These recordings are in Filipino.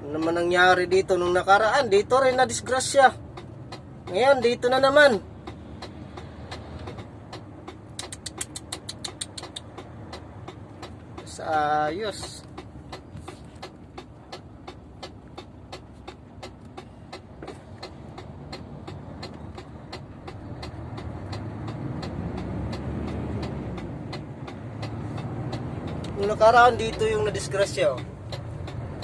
Ano naman nangyari dito nung nakaraan? Dito rin na disgrasya. Ngayon, dito na naman. Sa ayos. Nung nakaraan dito yung nadisgrasya.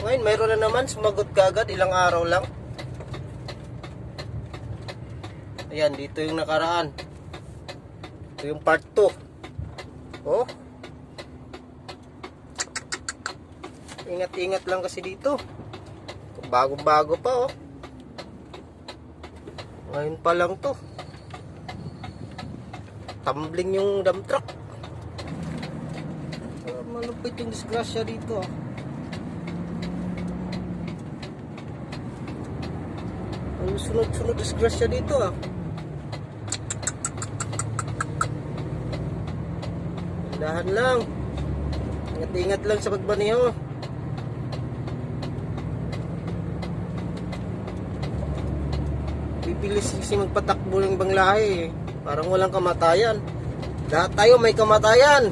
Ngayon, mayroon na naman, sumagot kagad, ilang araw lang. Ayan, dito yung nakaraan. Ito yung part 2. Oh. Ingat-ingat lang kasi dito. Bago-bago pa, oh. Ngayon pa lang to. Tumbling yung dump truck. Malupit yung disgrasya dito, ah. Sunod-sunod disgrasya dito, ah. Dahan lang. Ingat-ingat lang sa pagbaneho. Bibilis kasi magpatakbo ng ibang lahi, eh. Parang walang kamatayan. Lahat tayo may kamatayan.